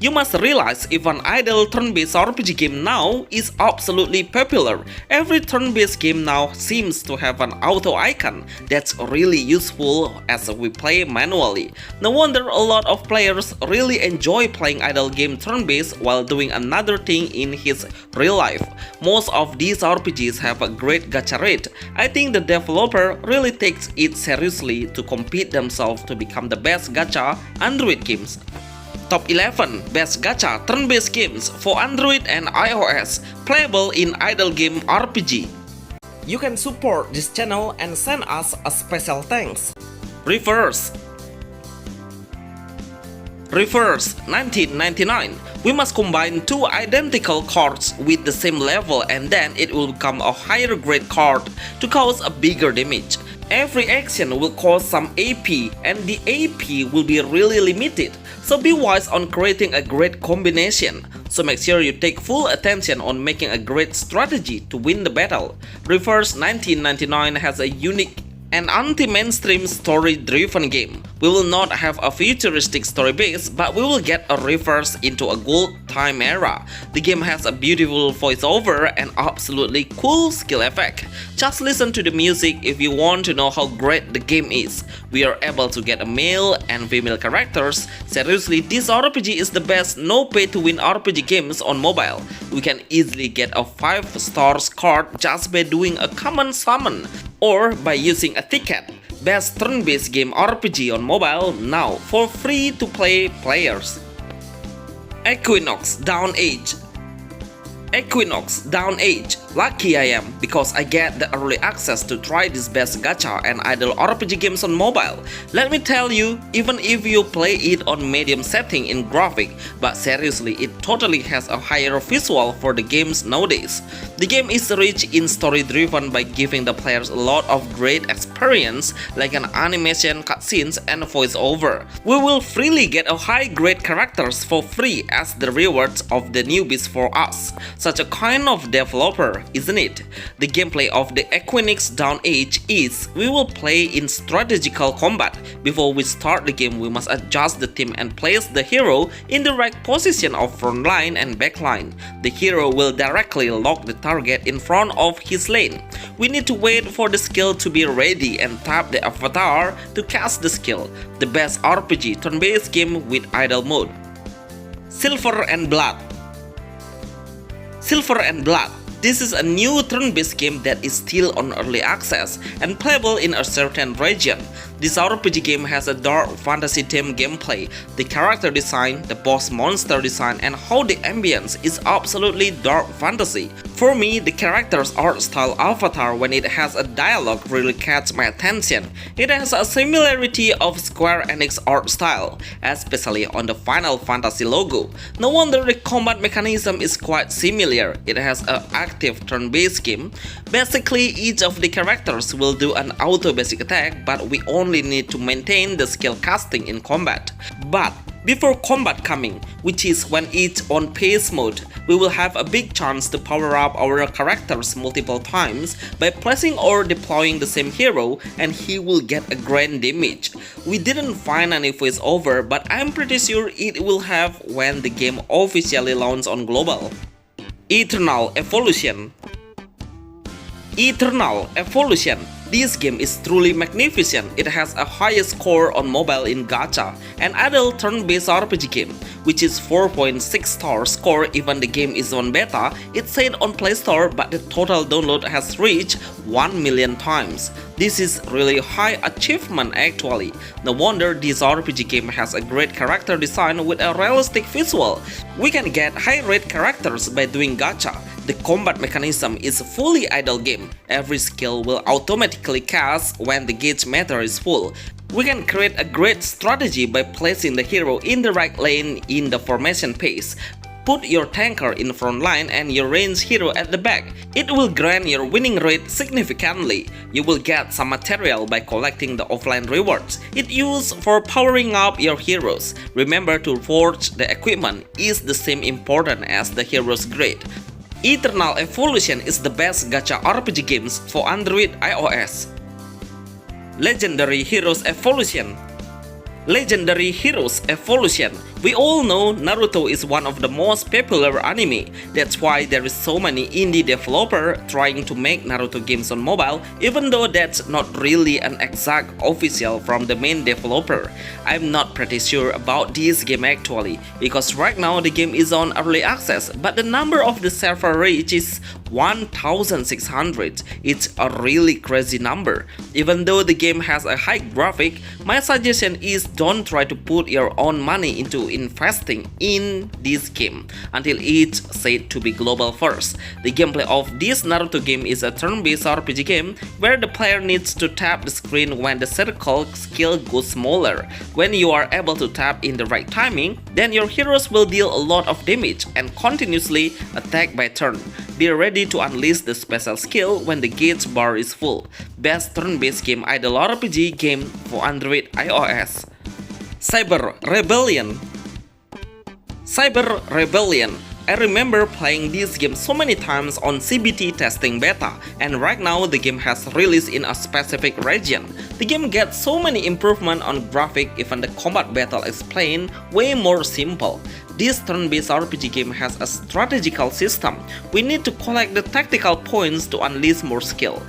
You must realize if an idle turn-based RPG game now is absolutely popular. Every turn-based game now seems to have an auto icon that's really useful as we play manually. No wonder a lot of players really enjoy playing idle game turn-based while doing another thing in his real life. Most of these RPGs have a great gacha rate. I think the developer really takes it seriously to compete themselves to become the best gacha Android games. Top 11 Best Gacha Turn-Based Games for Android and iOS, playable in idle game RPG. You can support this channel and send us a special thanks. Reverse 1999. We must combine two identical cards with the same level and then it will become a higher grade card to cause a bigger damage. Every action will cost some AP and the AP will be really limited, so be wise on creating a great combination. So make sure you take full attention on making a great strategy to win the battle. Reverse 1999 has a unique and anti-mainstream story-driven game. We will not have a futuristic story base, but we will get a reverse into a gold time era. The game has a beautiful voiceover and absolutely cool skill effect. Just listen to the music if you want to know how great the game is. We are able to get a male and female characters. Seriously, this RPG is the best no pay to win RPG games on mobile. We can easily get a 5 stars card just by doing a common summon or by using a ticket. Best turn-based game RPG on mobile now for free-to-play players. Equinox Down Age. Equinox Down Age. Lucky I am because I get the early access to try this best gacha and idle RPG games on mobile. Let me tell you, even if you play it on medium setting in graphic, but seriously it totally has a higher visual for the games nowadays. The game is rich in story driven by giving the players a lot of great experience like an animation, cutscenes and voiceover. We will freely get a high grade characters for free as the rewards of the newbies for us. Such a kind of developer, isn't it? The gameplay of the Equinox Down Age is we will play in strategical combat. Before we start the game, we must adjust the team and place the hero in the right position of front line and back line. The hero will directly lock the target in front of his lane. We need to wait for the skill to be ready and tap the avatar to cast the skill. The best RPG turn-based game with idle mode. Silver and Blood. Silver and Blood. This is a new turn-based game that is still on early access and playable in a certain region. This RPG game has a dark fantasy themed gameplay. The character design, the boss monster design and how the ambience is absolutely dark fantasy. For me, the character's art style avatar when it has a dialogue really catch my attention. It has a similarity of Square Enix art style, especially on the Final Fantasy logo. No wonder the combat mechanism is quite similar. It has an active turn-based game. Basically, each of the characters will do an auto basic attack, but we only need to maintain the skill casting in combat. But before combat coming, which is when it's on pace mode, we will have a big chance to power up our characters multiple times by placing or deploying the same hero and he will get a grand damage. We didn't find any voiceover, but I'm pretty sure it will have when the game officially launches on global. Eternal Evolution. Eternal Evolution. This game is truly magnificent. It has a highest score on mobile in gacha, an adult turn-based RPG game, which is 4.6 star score even the game is on beta. It's said on Play Store, but the total download has reached 1 million times. This is really high achievement actually. No wonder this RPG game has a great character design with a realistic visual. We can get high rate characters by doing gacha. The combat mechanism is a fully idle game. Every skill will automatically cast when the gauge meter is full. We can create a great strategy by placing the hero in the right lane in the formation phase. Put your tanker in front line and your ranged hero at the back. It will grant your winning rate significantly. You will get some material by collecting the offline rewards. It's used for powering up your heroes. Remember to forge the equipment is the same important as the hero's grade. Eternal Evolution is the best gacha RPG games for Android iOS. Legendary Heroes Evolution. Legendary Heroes Evolution. We all know Naruto is one of the most popular anime. That's why there is so many indie developers trying to make Naruto games on mobile, even though that's not really an exact official from the main developer. I'm not pretty sure about this game actually, because right now the game is on early access, but the number of the server reaches 1600. It's a really crazy number. Even though the game has a high graphic, my suggestion is don't try to put your own money into investing in this game until it's said to be global first. The gameplay of this Naruto game is a turn-based RPG game where the player needs to tap the screen when the circle skill goes smaller. When you are able to tap in the right timing, then your heroes will deal a lot of damage and continuously attack by turn. Be ready to unleash the special skill when the gauge bar is full. Best turn-based game idle RPG game for Android iOS. Cyber Rebellion. I remember playing this game so many times on CBT testing beta, and right now the game has released in a specific region. The game gets so many improvements on graphic, even the combat battle is plain way more simple. This turn-based RPG game has a strategical system. We need to collect the tactical points to unleash more skill.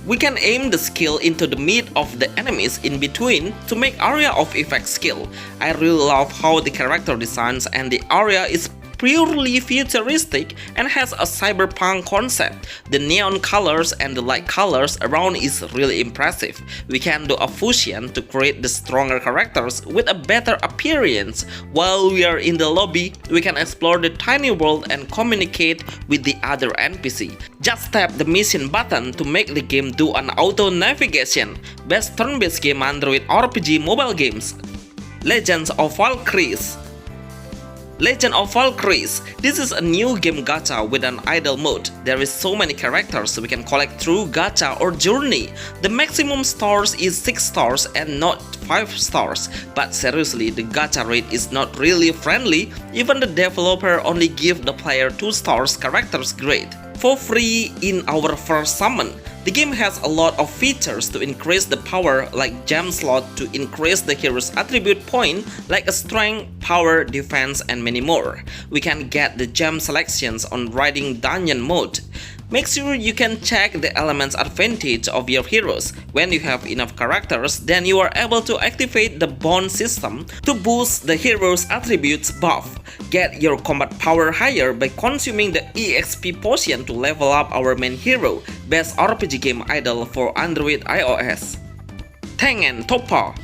We can aim the skill into the mid of the enemies in between to make area of effect skill. I really love how the character designs and the area is purely futuristic and has a cyberpunk concept. The neon colors and the light colors around is really impressive. We can do a fusion to create the stronger characters with a better appearance. While we are in the lobby, we can explore the tiny world and communicate with the other NPC. Just tap the mission button to make the game do an auto navigation. Best turn-based game Android RPG mobile games. Legends of Valkyries. Legend of Valkyries. This is a new game gacha with an idle mode. There is so many characters we can collect through gacha or journey. The maximum stars is 6 stars and not 5 stars. But seriously, the gacha rate is not really friendly. Even the developer only give the player 2 stars characters grade for free in our first summon. The game has a lot of features to increase the power, like gem slot to increase the hero's attribute point like a strength, power, defense, and many more. We can get the gem selections on riding dungeon mode. Make sure you can check the elements advantage of your heroes. When you have enough characters, then you are able to activate the bond system to boost the hero's attributes buff. Get your combat power higher by consuming the EXP potion to level up our main hero. Best RPG game idle for Android iOS. Tang and TOA.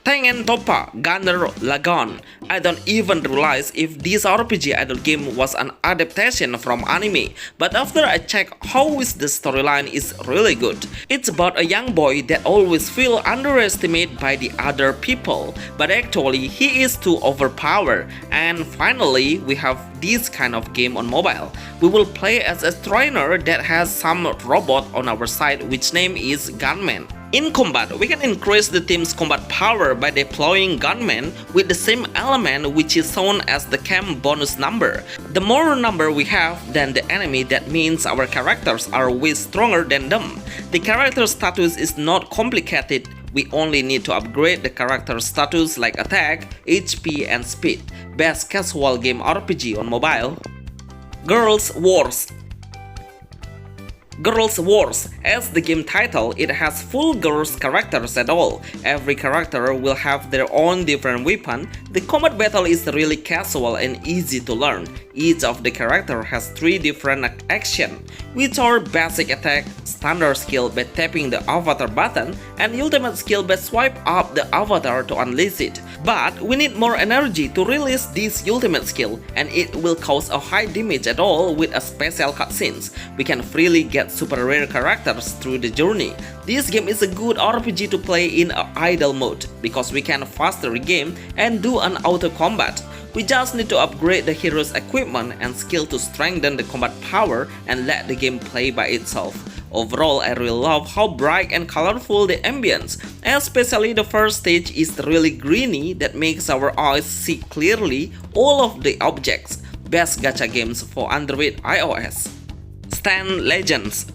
Tang and TOA Gunner Lagoon. I don't even realize if this RPG idol game was an adaptation from anime, but after I check how is the storyline is really good. It's about a young boy that always feel underestimated by the other people, but actually he is too overpowered. And finally, we have this kind of game on mobile. We will play as a trainer that has some robot on our side which name is Gunman. In combat, we can increase the team's combat power by deploying gunmen with the same element which is shown as the camp bonus number. The more number we have than the enemy, that means our characters are way stronger than them. The character status is not complicated. We only need to upgrade the character status like attack, HP, and speed. Best casual game RPG on mobile. Girls Wars. Girls Wars. As the game title, it has full girls characters at all. Every character will have their own different weapon. The combat battle is really casual and easy to learn. Each of the character has 3 different actions, which are basic attack, standard skill by tapping the avatar button, and ultimate skill by swipe up the avatar to unleash it. But we need more energy to release this ultimate skill, and it will cause a high damage at all with a special cutscenes. We can freely get super rare characters through the journey. This game is a good RPG to play in idle mode because we can faster game and do an auto combat. We just need to upgrade the hero's equipment and skill to strengthen the combat power and let the game play by itself. Overall, I really love how bright and colorful the ambience, especially the first stage is really greeny that makes our eyes see clearly all of the objects. Best gacha games for Android iOS. Stand Legends.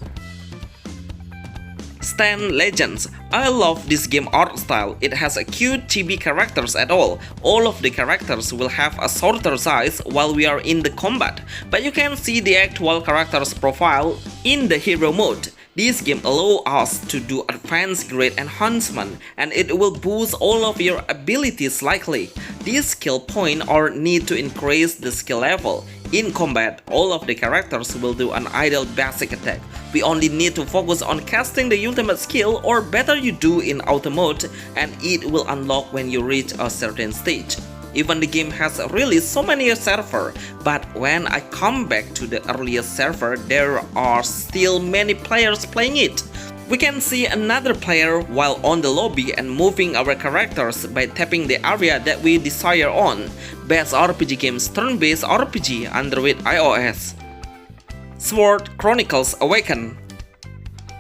Stan Legends. I love this game art style. It has a cute chibi characters at all. All of the characters will have a shorter size while we are in the combat, but you can see the actual character's profile in the hero mode. This game allows us to do advanced grade enhancement, and it will boost all of your abilities slightly. These skill points or need to increase the skill level. In combat, all of the characters will do an idle basic attack. We only need to focus on casting the ultimate skill, or better you do in auto mode, and it will unlock when you reach a certain stage. Even the game has really so many servers, but when I come back to the earliest server, there are still many players playing it. We can see another player while on the lobby and moving our characters by tapping the area that we desire on. Best RPG games, turn-based RPG, Android, iOS. Sword Chronicles Awaken.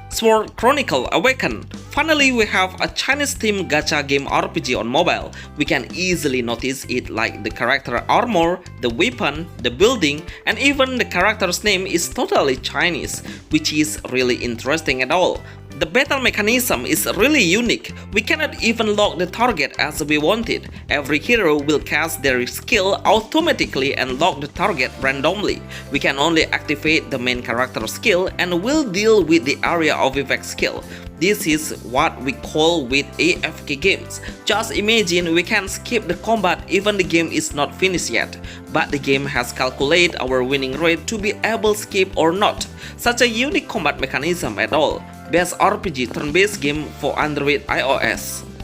Sword Chronicle Awaken. Finally, we have a Chinese-themed gacha game RPG on mobile. We can easily notice it, like the character armor, the weapon, the building, and even the character's name is totally Chinese, which is really interesting at all. The battle mechanism is really unique. We cannot even lock the target as we wanted. Every hero will cast their skill automatically and lock the target randomly. We can only activate the main character skill and will deal with the area of effect skill. This is what we call with AFK games. Just imagine we can skip the combat even the game is not finished yet, but the game has calculated our winning rate to be able to skip or not. Such a unique combat mechanism at all. Best RPG turn-based game for Android, iOS.